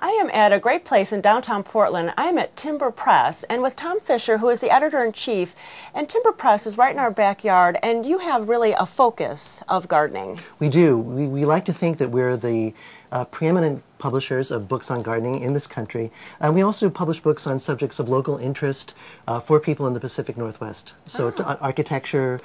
I am at a great place in downtown Portland. I am at Timber Press, and with Tom Fisher, who is the editor-in-chief. And Timber Press is right in our backyard, and you have really a focus of gardening. We do. We like to think that we're the preeminent publishers of books on gardening in this country. And we also publish books on subjects of local interest for people in the Pacific Northwest. So architecture,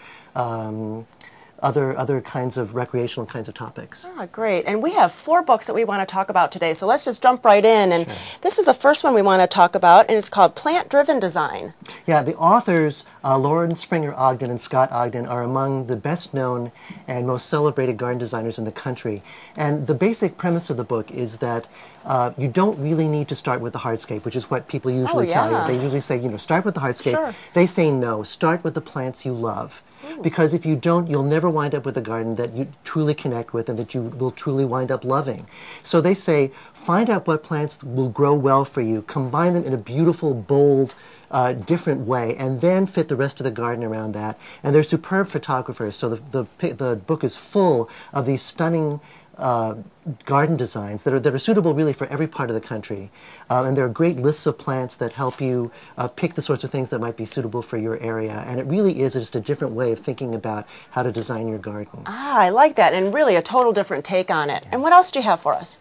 other kinds of recreational kinds of topics. Ah, great. And we have 4 books that we want to talk about today, so let's just jump right in. And this is the first one we want to talk about, and it's called Plant-Driven Design. Yeah, the authors, Lauren Springer Ogden and Scott Ogden, are among the best known and most celebrated garden designers in the country. And the basic premise of the book is that you don't really need to start with the hardscape, which is what people usually tell you. They usually say, start with the hardscape. Sure. They say no, start with the plants you love. Because if you don't, you'll never wind up with a garden that you truly connect with and that you will truly wind up loving. So they say, find out what plants will grow well for you, combine them in a beautiful, bold, different way, and then fit the rest of the garden around that. And they're superb photographers, so the book is full of these stunning garden designs that are suitable really for every part of the country. And there are great lists of plants that help you pick the sorts of things that might be suitable for your area. And it really is just a different way of thinking about how to design your garden. Ah, I like that, and really a total different take on it. And what else do you have for us?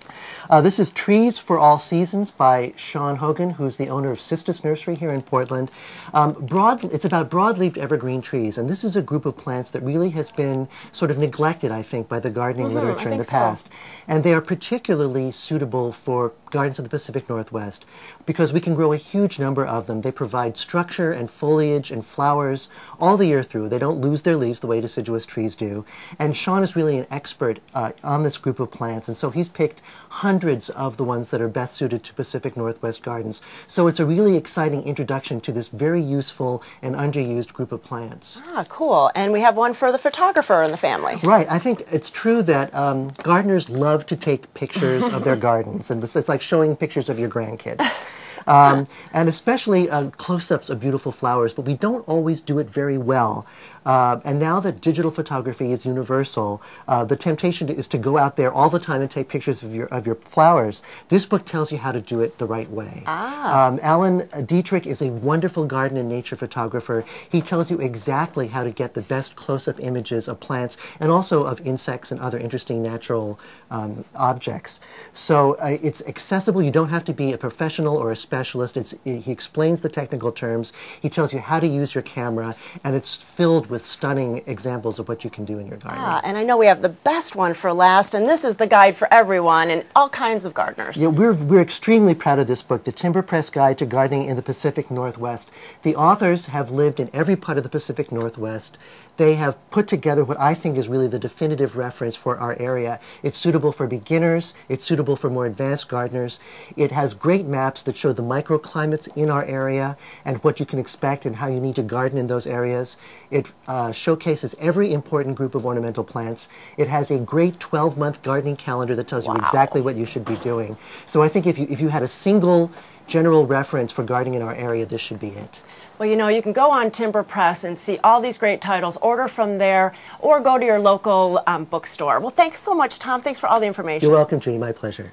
This is Trees for All Seasons by Sean Hogan, who's the owner of Sistus Nursery here in Portland. It's about broadleaved evergreen trees, and this is a group of plants that really has been sort of neglected, I think, by the gardening literature in the past. And they are particularly suitable for gardens of the Pacific Northwest because we can grow a huge number of them. They provide structure and foliage and flowers all the year through. They don't lose their leaves the way deciduous trees do. And Sean is really an expert on this group of plants, and so he's picked hundreds of the ones that are best suited to Pacific Northwest gardens. So it's a really exciting introduction to this very useful and underused group of plants. Ah, cool. And we have one for the photographer in the family. Right. I think it's true that gardeners love to take pictures of their gardens, and it's like showing pictures of your grandkids. And especially close-ups of beautiful flowers, but we don't always do it very well. And now that digital photography is universal, the temptation is to go out there all the time and take pictures of your flowers. This book tells you how to do it the right way. Alan Dietrich is a wonderful garden and nature photographer. He tells you exactly how to get the best close-up images of plants and also of insects and other interesting natural objects. So it's accessible. You don't have to be a professional or a specialist. He explains the technical terms. He tells you how to use your camera, and it's filled with stunning examples of what you can do in your garden. Ah, and I know we have the best one for last, and this is the guide for everyone and all kinds of gardeners. Yeah, we're extremely proud of this book, The Timber Press Guide to Gardening in the Pacific Northwest. The authors have lived in every part of the Pacific Northwest. They have put together what I think is really the definitive reference for our area. It's suitable for beginners. It's suitable for more advanced gardeners. It has great maps that show the microclimates in our area and what you can expect and how you need to garden in those areas. It showcases every important group of ornamental plants. It has a great 12-month gardening calendar that tells you exactly what you should be doing. So I think if you had a single general reference for gardening in our area, this should be it. Well, you can go on Timber Press and see all these great titles, order from there, or go to your local bookstore. Well, thanks so much, Tom. Thanks for all the information. You're welcome, Jeannie. My pleasure.